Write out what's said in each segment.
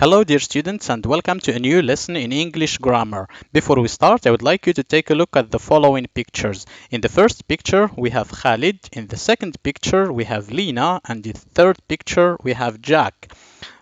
Hello dear students and welcome to a new lesson in English grammar. Before we start, I would like you to take a look at the following pictures. In the first picture we have Khalid, in the second picture we have Lina, and in the third picture we have Jack.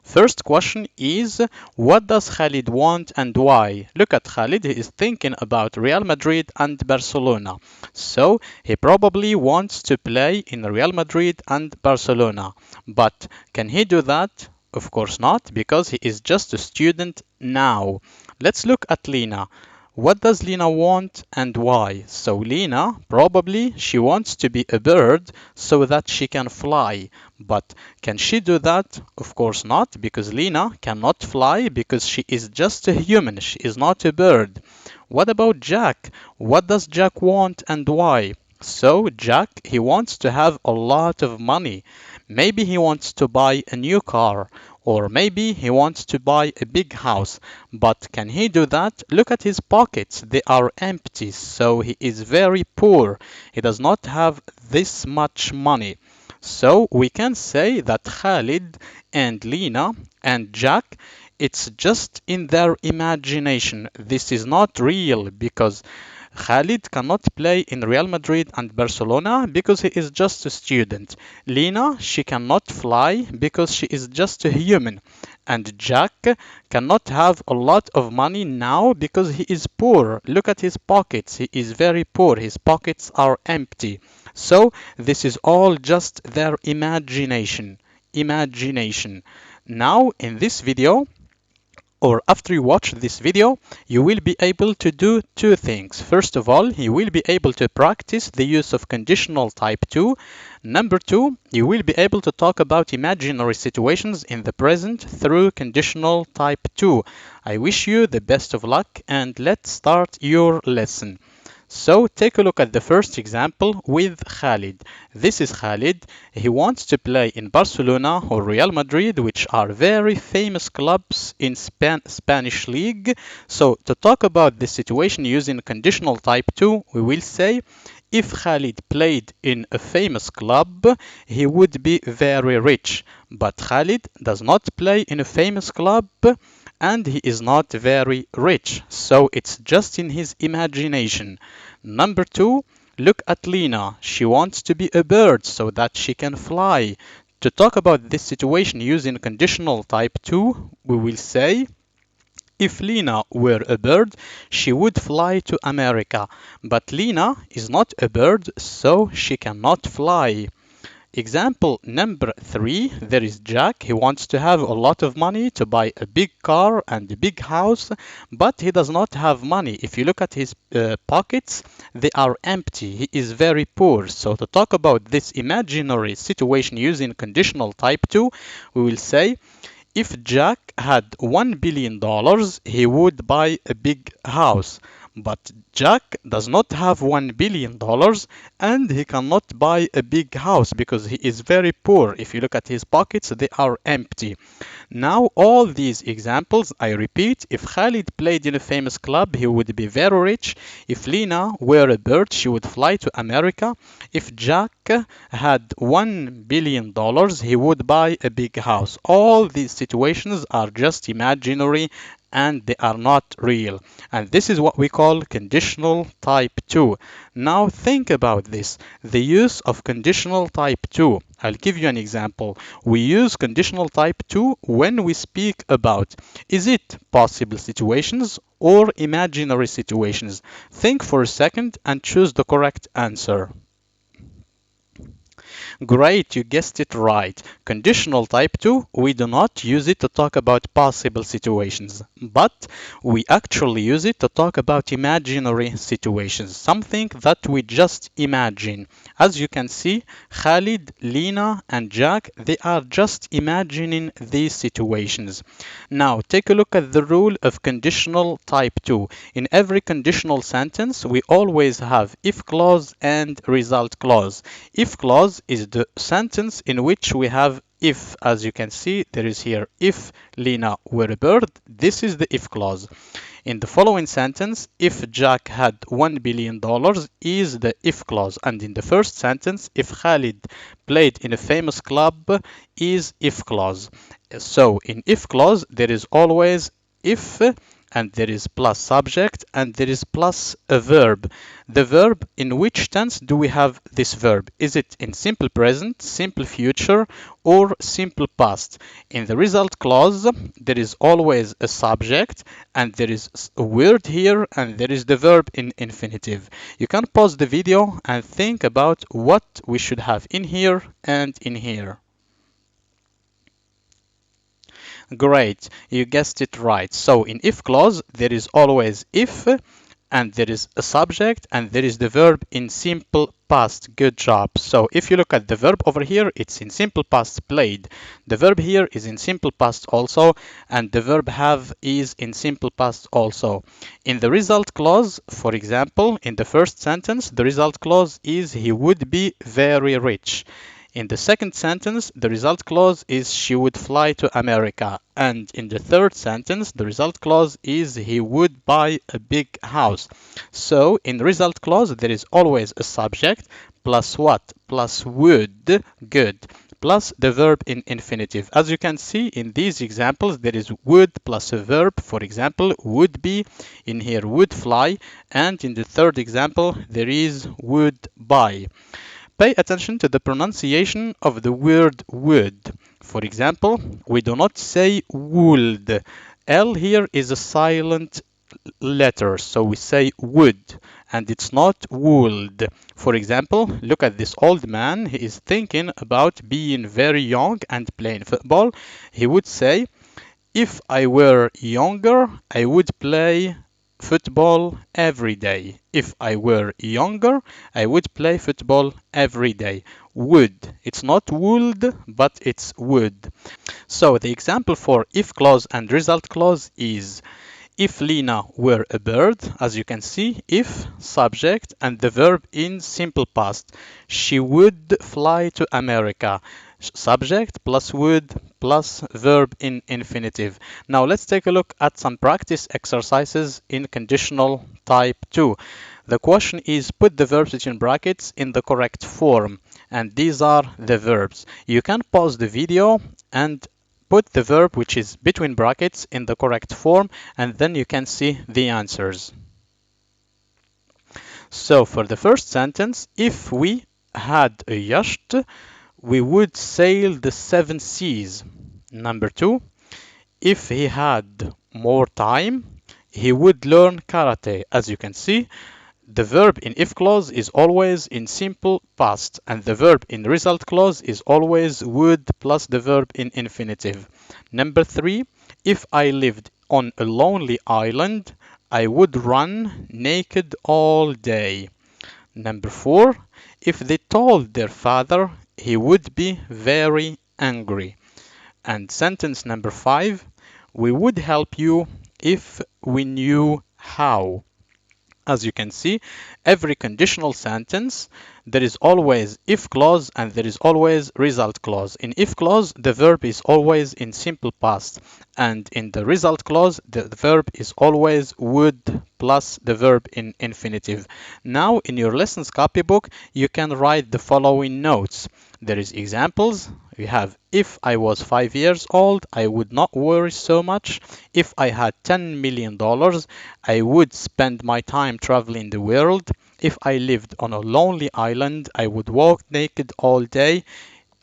First question is, what does Khalid want and why? Look at Khalid, he is thinking about Real Madrid and Barcelona. So he probably wants to play in Real Madrid and Barcelona. But can he do that? Of course not, because he is just a student now. Let's look at Lina. What does Lina want and why? So Lina, probably she wants to be a bird so that she can fly. But can she do that? Of course not, because Lina cannot fly because she is just a human. She is not a bird. What about Jack? What does Jack want and why? So Jack, he wants to have a lot of money. Maybe he wants to buy a new car, or maybe he wants to buy a big house. But can he do that? Look at his pockets, they are empty, so he is very poor. He does not have this much money. So we can say that Khalid and Lina and Jack, it's just in their imagination. This is not real because Khalid cannot play in Real Madrid and Barcelona because he is just a student. Lina, she cannot fly because she is just a human. And Jack cannot have a lot of money now because he is poor. Look at his pockets. He is very poor. His pockets are empty. So this is all just their imagination. Imagination. Now in this video, or after you watch this video, you will be able to do two things. First of all, you will be able to practice the use of conditional type 2. Number two, you will be able to talk about imaginary situations in the present through conditional type 2. I wish you the best of luck and let's start your lesson. So take a look at the first example with Khalid. This is Khalid. He wants to play in Barcelona or Real Madrid, which are very famous clubs in Spanish league. So to talk about this situation using conditional type 2, we will say if Khalid played in a famous club, he would be very rich. But Khalid does not play in a famous club and he is not very rich, so it's just in his imagination. Number two, look at Lina. She wants to be a bird so that she can fly. To talk about this situation using conditional type 2, we will say if Lina were a bird, she would fly to America. But Lina is not a bird, so she cannot fly. Example number 3, there is Jack. He wants to have a lot of money to buy a big car and a big house, but he does not have money. If you look at his pockets, they are empty. He is very poor. So to talk about this imaginary situation using conditional type 2, we will say if Jack had $1 billion, he would buy a big house. But Jack does not have $1 billion and he cannot buy a big house because he is very poor. If you look at his pockets, they are empty. Now all these examples, I repeat, if Khalid played in a famous club, he would be very rich. If Lina were a bird, she would fly to America. If Jack had $1 billion, he would buy a big house. All these situations are just imaginary and they are not real. And this is what we call conditional type 2. Now think about this. The use of conditional type 2. I'll give you an example. We use conditional type 2 when we speak about is it possible situations or imaginary situations. Think for a second and choose the correct answer. Great, you guessed it right. Conditional type 2, we do not use it to talk about possible situations, but we actually use it to talk about imaginary situations, something that we just imagine. As you can see, Khalid, Lina, and Jack, they are just imagining these situations. Now, take a look at the rule of conditional type 2. In every conditional sentence, we always have if clause and result clause. If clause is the sentence in which we have if. As you can see, there is here if Lina were a bird. This is the if clause. In the following sentence, if Jack had $1 billion is the if clause. And in the first sentence, if Khalid played in a famous club is if clause. So in if clause, there is always if and there is plus subject and there is plus a verb. The verb, in which tense do we have this verb? Is it in simple present, simple future, or simple past? In the result clause, there is always a subject and there is a word here and there is the verb in infinitive. You can pause the video and think about what we should have in here and in here. Great, you guessed it right. So in if clause, there is always if, and there is a subject, and there is the verb in simple past. Good job. So if you look at the verb over here, it's in simple past, played. The verb here is in simple past also, and the verb have is in simple past also. In the result clause, for example, in the first sentence, the result clause is he would be very rich. In the second sentence, the result clause is she would fly to America. And in the third sentence, the result clause is he would buy a big house. So in the result clause, there is always a subject plus what? Plus would, good, plus the verb in infinitive. As you can see in these examples, there is would plus a verb. For example, would be, in here would fly, and in the third example, there is would buy. Pay attention to the pronunciation of the word would. For example, we do not say would. L here is a silent letter, so we say would, and it's not would. For example, look at this old man. He is thinking about being very young and playing football. He would say, if I were younger, I would play football every day. If I were younger, I would play football every day. Would. It's not would, but it's would. So the example for if clause and result clause is if Lena were a bird, as you can see, if, subject, and the verb in simple past. She would fly to America. Subject plus would plus verb in infinitive. Now let's take a look at some practice exercises in conditional type 2. The question is put the verbs between brackets in the correct form, and these are the verbs. You can pause the video and put the verb which is between brackets in the correct form, and then you can see the answers. So for the first sentence, if we had a yacht, we would sail the 7 seas. Number 2, if he had more time, he would learn karate. As you can see, the verb in if clause is always in simple past, and the verb in result clause is always would plus the verb in infinitive. Number 3, if I lived on a lonely island, I would run naked all day. Number 4, if they told their father, he would be very angry. And sentence number 5, we would help you if we knew how. As you can see, every conditional sentence, there is always if clause and there is always result clause. In if clause, the verb is always in simple past, and in the result clause, the verb is always would plus the verb in infinitive. Now, in your lessons copybook, you can write the following notes. There is examples. We have, if I was 5 years old, I would not worry so much. If I had $10 million, I would spend my time traveling the world. If I lived on a lonely island, I would walk naked all day.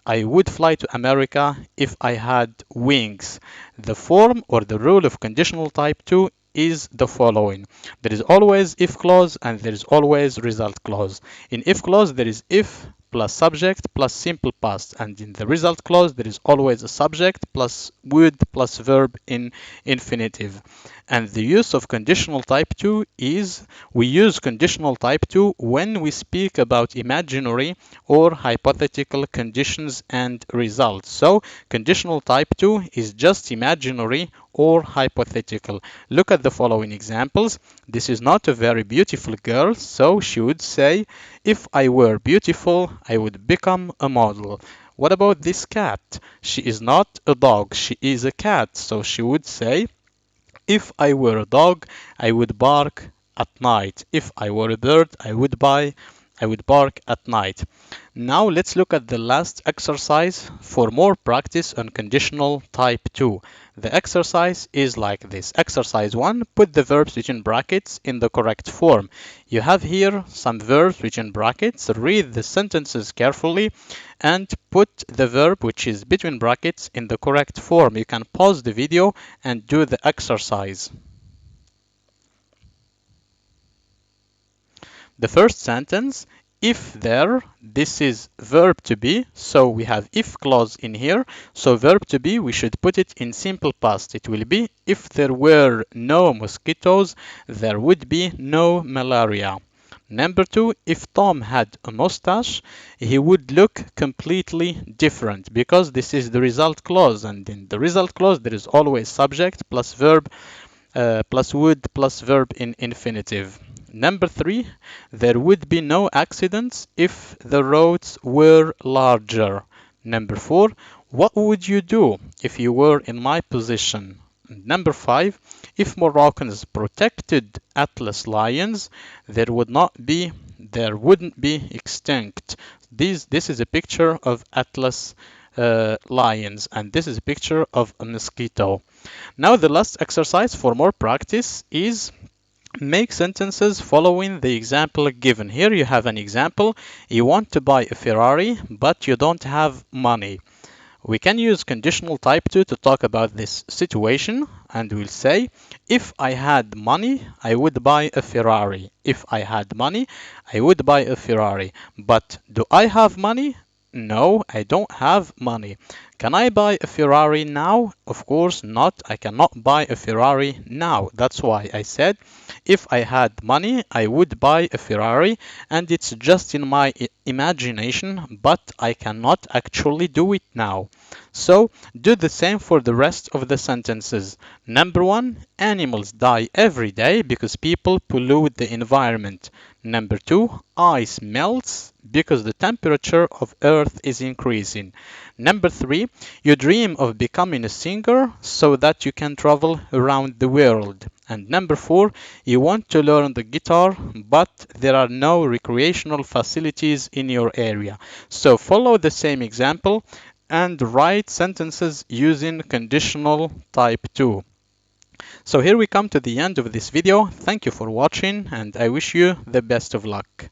I would fly to America if I had wings. The form or the rule of conditional type 2 is the following. There is always if clause and there is always result clause. In if clause, there is if plus subject plus simple past, and in the result clause there is always a subject plus would plus verb in infinitive. And the use of conditional type 2 is we use conditional type 2 when we speak about imaginary or hypothetical conditions and results. So conditional type 2 is just imaginary or hypothetical. Look at the following examples. This is not a very beautiful girl, so she would say, if I were beautiful, I would become a model. What about this cat? She is not a dog, she is a cat, so she would say, If I were a dog, I would bark at night. If I were a bird, I would bark at night. Now let's look at the last exercise for more practice on conditional type 2. The exercise is like this. Exercise 1, put the verbs between brackets in the correct form. You have here some verbs between brackets. Read the sentences carefully and put the verb which is between brackets in the correct form. You can pause the video and do the exercise. The first sentence, if there, this is verb to be, so we have if clause in here. So verb to be, we should put it in simple past. It will be, if there were no mosquitoes, there would be no malaria. Number 2, if Tom had a mustache, he would look completely different, because this is the result clause, and in the result clause there is always subject plus verb plus would plus verb in infinitive. Number 3, there would be no accidents if the roads were larger. Number 4, what would you do if you were in my position? Number 5, if Moroccans protected Atlas lions, there wouldn't be extinct. This is a picture of Atlas lions, and this is a picture of a mosquito. Now the last exercise for more practice is make sentences following the example given. Here you have an example. You want to buy a Ferrari, but you don't have money. We can use conditional type 2 to talk about this situation, and we'll say, if I had money, I would buy a Ferrari. If I had money, I would buy a Ferrari. But do I have money? No, I don't have money. Can I buy a Ferrari now? Of course not. I cannot buy a Ferrari now. That's why I said if I had money, I would buy a Ferrari, and it's just in my imagination, but I cannot actually do it now. So do the same for the rest of the sentences. Number 1, animals die every day because people pollute the environment. Number 2, ice melts because the temperature of Earth is increasing. Number 3, you dream of becoming a singer so that you can travel around the world. And number 4, you want to learn the guitar, but there are no recreational facilities in your area. So follow the same example and write sentences using conditional type 2. So here we come to the end of this video. Thank you for watching, and I wish you the best of luck.